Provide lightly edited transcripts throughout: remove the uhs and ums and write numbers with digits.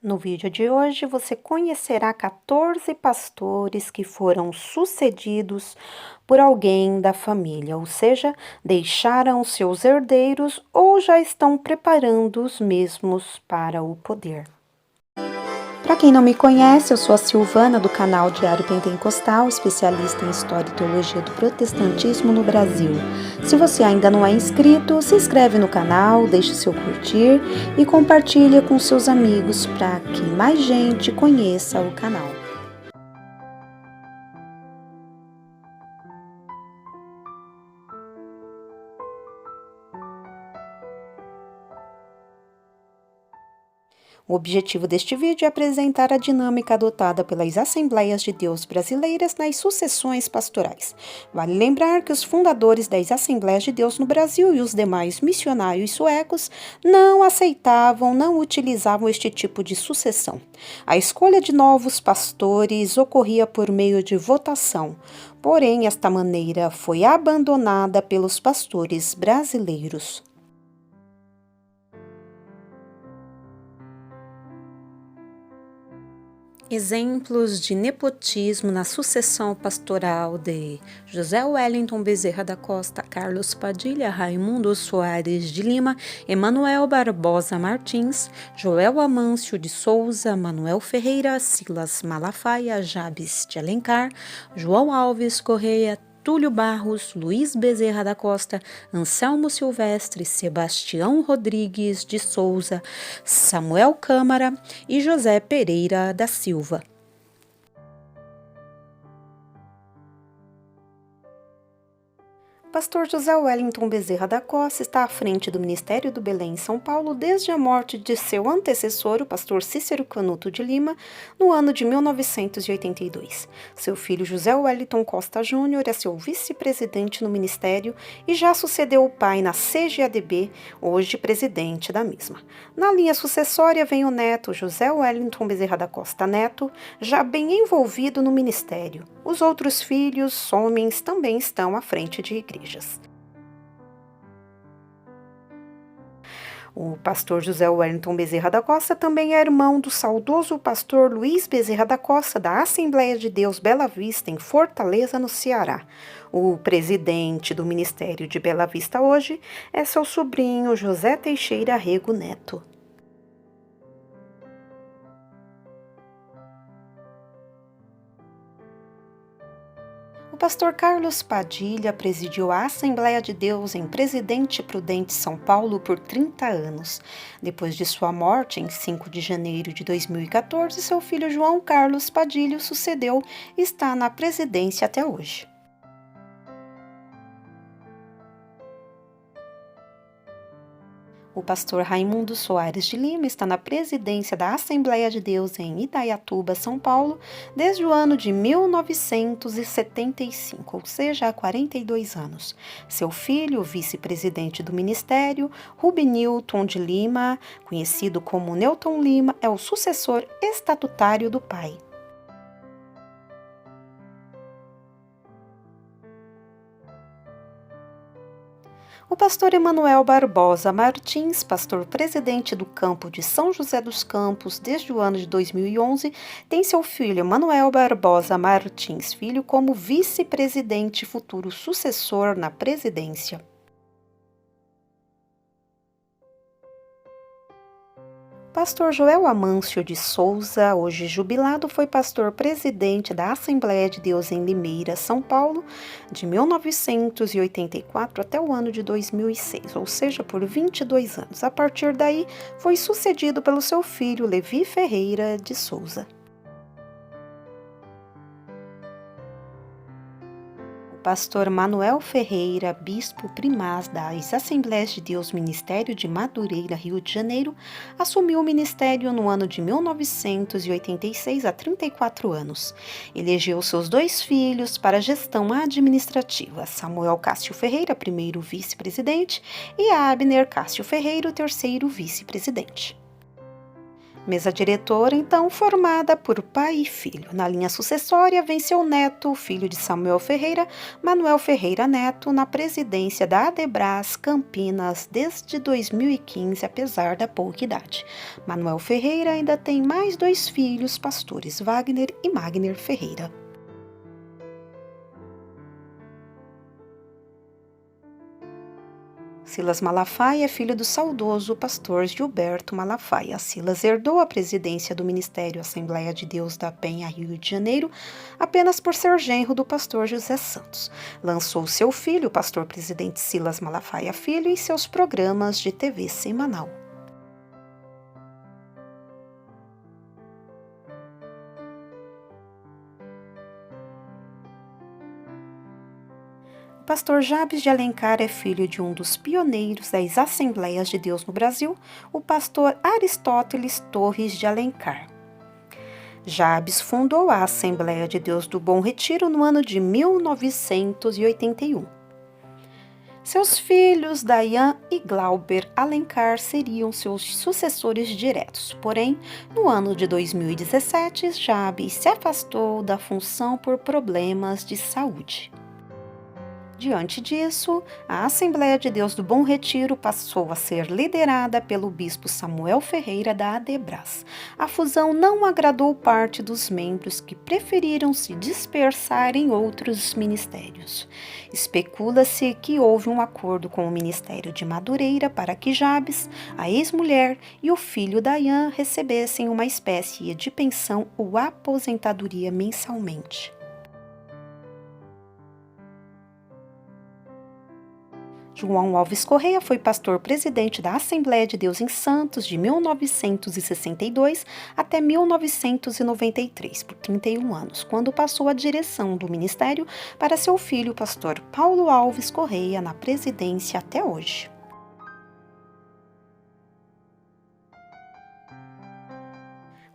No vídeo de hoje, você conhecerá 14 pastores que foram sucedidos por alguém da família, ou seja, deixaram seus herdeiros ou já estão preparando os mesmos para o poder. Para quem não me conhece, eu sou a Silvana do canal Diário Pentecostal, especialista em História e Teologia do Protestantismo no Brasil. Se você ainda não é inscrito, se inscreve no canal, deixe seu curtir e compartilha com seus amigos para que mais gente conheça o canal. O objetivo deste vídeo é apresentar a dinâmica adotada pelas Assembleias de Deus brasileiras nas sucessões pastorais. Vale lembrar que os fundadores das Assembleias de Deus no Brasil e os demais missionários suecos não aceitavam, não utilizavam este tipo de sucessão. A escolha de novos pastores ocorria por meio de votação, porém esta maneira foi abandonada pelos pastores brasileiros. Exemplos de nepotismo na sucessão pastoral de José Wellington Bezerra da Costa, Carlos Padilha, Raimundo Soares de Lima, Emanuel Barbosa Martins, Joel Amâncio de Souza, Manuel Ferreira, Silas Malafaia, Jabes de Alencar, João Alves Correia, Túlio Barros, Luiz Bezerra da Costa, Anselmo Silvestre, Sebastião Rodrigues de Souza, Samuel Câmara e José Pereira da Silva. Pastor José Wellington Bezerra da Costa está à frente do Ministério do Belém em São Paulo desde a morte de seu antecessor, o pastor Cícero Canuto de Lima, no ano de 1982. Seu filho José Wellington Costa Júnior é seu vice-presidente no ministério e já sucedeu o pai na CGADB, hoje presidente da mesma. Na linha sucessória vem o neto José Wellington Bezerra da Costa Neto, já bem envolvido no ministério. Os outros filhos, homens, também estão à frente de igrejas. O pastor José Wellington Bezerra da Costa também é irmão do saudoso pastor Luiz Bezerra da Costa, da Assembleia de Deus Bela Vista, em Fortaleza, no Ceará. O presidente do Ministério de Bela Vista hoje é seu sobrinho José Teixeira Rego Neto. O pastor Carlos Padilha presidiu a Assembleia de Deus em Presidente Prudente, São Paulo, por 30 anos. Depois de sua morte, em 5 de janeiro de 2014, seu filho João Carlos Padilha o sucedeu e está na presidência até hoje. O pastor Raimundo Soares de Lima está na presidência da Assembleia de Deus em Indaiatuba, São Paulo, desde o ano de 1975, ou seja, há 42 anos. Seu filho, o vice-presidente do ministério, Rubinilton de Lima, conhecido como Newton Lima, é o sucessor estatutário do pai. O pastor Emanuel Barbosa Martins, pastor presidente do campo de São José dos Campos desde o ano de 2011, tem seu filho Emanuel Barbosa Martins Filho como vice-presidente e futuro sucessor na presidência. Pastor Joel Amâncio de Souza, hoje jubilado, foi pastor presidente da Assembleia de Deus em Limeira, São Paulo, de 1984 até o ano de 2006, ou seja, por 22 anos. A partir daí, foi sucedido pelo seu filho Levi Ferreira de Souza. Pastor Manuel Ferreira, bispo primaz das Assembleias de Deus Ministério de Madureira, Rio de Janeiro, assumiu o ministério no ano de 1986, há 34 anos. Elegeu seus 2 filhos para a gestão administrativa, Samuel Cássio Ferreira, primeiro vice-presidente, e Abner Cássio Ferreira, o terceiro vice-presidente. Mesa diretora, então, formada por pai e filho. Na linha sucessória, vem seu neto, filho de Samuel Ferreira, Manuel Ferreira Neto, na presidência da Adebras Campinas desde 2015, apesar da pouca idade. Manuel Ferreira ainda tem mais dois filhos, pastores Wagner e Magner Ferreira. Silas Malafaia é filho do saudoso pastor Gilberto Malafaia. Silas herdou a presidência do Ministério Assembleia de Deus da Penha, Rio de Janeiro, apenas por ser genro do pastor José Santos. Lançou seu filho, o pastor presidente Silas Malafaia Filho, em seus programas de TV semanal. O pastor Jabes de Alencar é filho de um dos pioneiros das Assembleias de Deus no Brasil, o pastor Aristóteles Torres de Alencar. Jabes fundou a Assembleia de Deus do Bom Retiro no ano de 1981. Seus filhos, Dayan e Glauber Alencar, seriam seus sucessores diretos. Porém, no ano de 2017, Jabes se afastou da função por problemas de saúde. Diante disso, a Assembleia de Deus do Bom Retiro passou a ser liderada pelo bispo Samuel Ferreira da Adebras. A fusão não agradou parte dos membros que preferiram se dispersar em outros ministérios. Especula-se que houve um acordo com o Ministério de Madureira para que Jabes, a ex-mulher e o filho Dayan recebessem uma espécie de pensão ou aposentadoria mensalmente. João Alves Correia foi pastor presidente da Assembleia de Deus em Santos de 1962 até 1993, por 31 anos, quando passou a direção do ministério para seu filho, pastor Paulo Alves Correia, na presidência até hoje.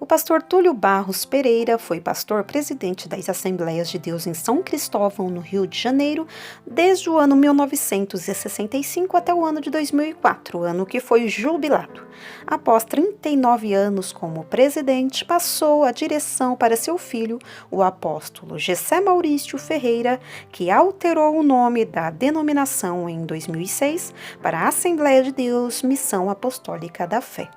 O pastor Túlio Barros Pereira foi pastor presidente das Assembleias de Deus em São Cristóvão, no Rio de Janeiro, desde o ano 1965 até o ano de 2004, ano que foi jubilado. Após 39 anos como presidente, passou a direção para seu filho, o apóstolo Gessé Maurício Ferreira, que alterou o nome da denominação em 2006 para a Assembleia de Deus Missão Apostólica da Fé.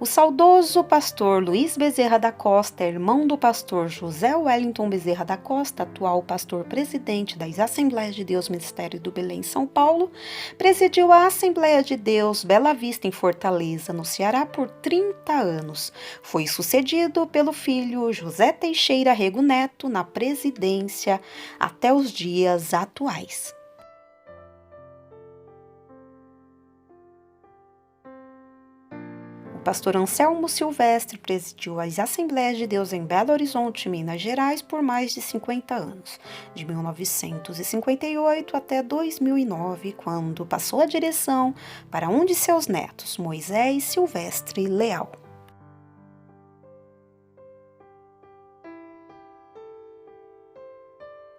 O saudoso pastor Luiz Bezerra da Costa, irmão do pastor José Wellington Bezerra da Costa, atual pastor presidente das Assembleias de Deus Ministério do Belém, São Paulo, presidiu a Assembleia de Deus Bela Vista em Fortaleza, no Ceará, por 30 anos. Foi sucedido pelo filho José Teixeira Rego Neto na presidência até os dias atuais. O pastor Anselmo Silvestre presidiu as Assembleias de Deus em Belo Horizonte, Minas Gerais, por mais de 50 anos, de 1958 até 2009, quando passou a direção para um de seus netos, Moisés Silvestre Leal.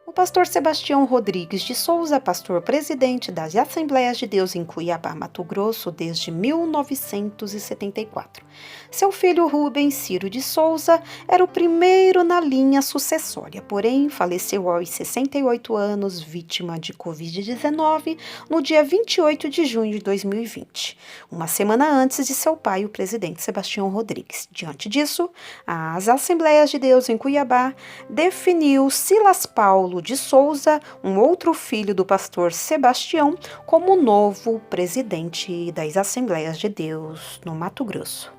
O pastor Sebastião Rodrigues de Souza, pastor presidente das Assembleias de Deus em Cuiabá, Mato Grosso, desde 1974. Seu filho Rubens Ciro de Souza era o primeiro na linha sucessória, porém faleceu aos 68 anos, vítima de Covid-19, no dia 28 de junho de 2020, uma semana antes de seu pai, o presidente Sebastião Rodrigues. Diante disso, as Assembleias de Deus em Cuiabá definiu Silas Paulo de Souza, um outro filho do pastor Sebastião, como novo presidente das Assembleias de Deus no Mato Grosso.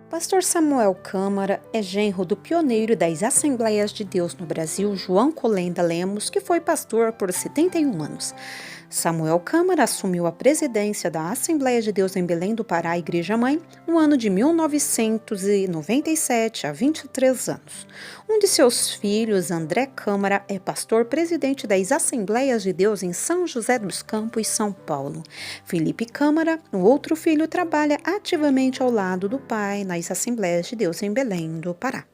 Pastor Samuel Câmara é genro do pioneiro das Assembleias de Deus no Brasil, João Colenda Lemos, que foi pastor por 71 anos. Samuel Câmara assumiu a presidência da Assembleia de Deus em Belém do Pará, Igreja Mãe, no ano de 1997, há 23 anos. Um de seus filhos, André Câmara, é pastor presidente das Assembleias de Deus em São José dos Campos, São Paulo. Felipe Câmara, o outro filho, trabalha ativamente ao lado do pai nas Assembleias de Deus em Belém do Pará.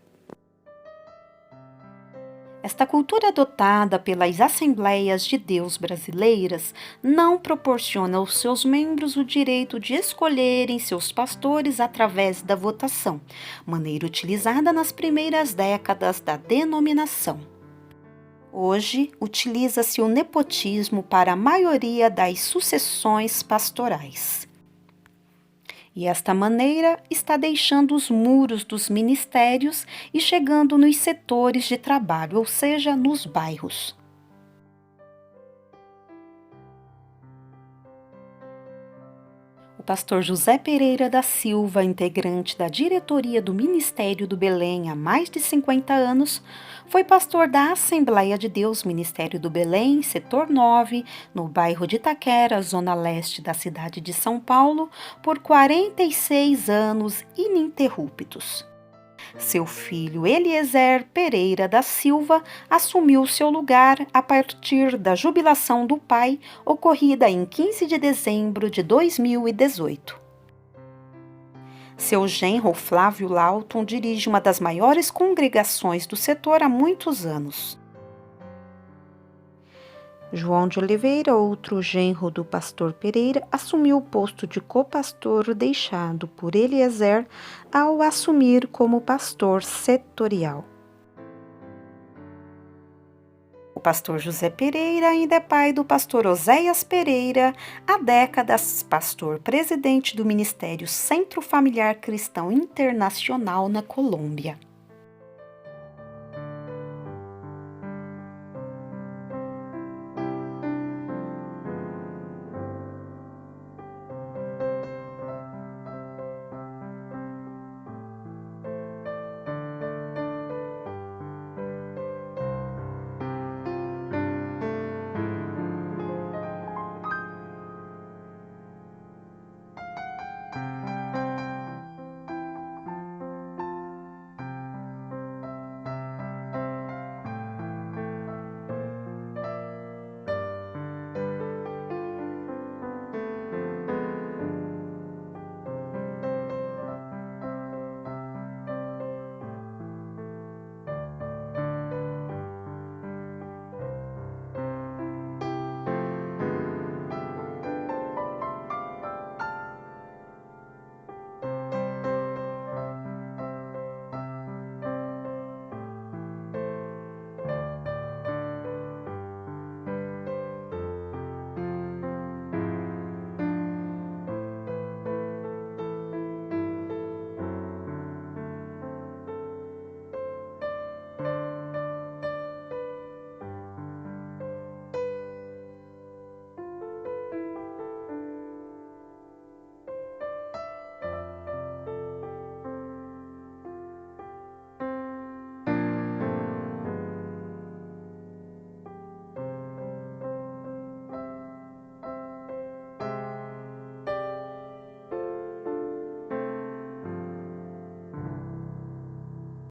Esta cultura adotada pelas Assembleias de Deus brasileiras não proporciona aos seus membros o direito de escolherem seus pastores através da votação, maneira utilizada nas primeiras décadas da denominação. Hoje, utiliza-se o nepotismo para a maioria das sucessões pastorais. E esta maneira está deixando os muros dos ministérios e chegando nos setores de trabalho, ou seja, nos bairros. O pastor José Pereira da Silva, integrante da diretoria do Ministério do Belém há mais de 50 anos, foi pastor da Assembleia de Deus Ministério do Belém, setor 9, no bairro de Itaquera, zona leste da cidade de São Paulo, por 46 anos ininterruptos. Seu filho Eliezer Pereira da Silva assumiu seu lugar a partir da jubilação do pai, ocorrida em 15 de dezembro de 2018. Seu genro Flávio Lauton dirige uma das maiores congregações do setor há muitos anos. João de Oliveira, outro genro do pastor Pereira, assumiu o posto de copastor deixado por Eliezer ao assumir como pastor setorial. O pastor José Pereira ainda é pai do pastor Oséias Pereira, há décadas pastor presidente do Ministério Centro Familiar Cristão Internacional na Colômbia.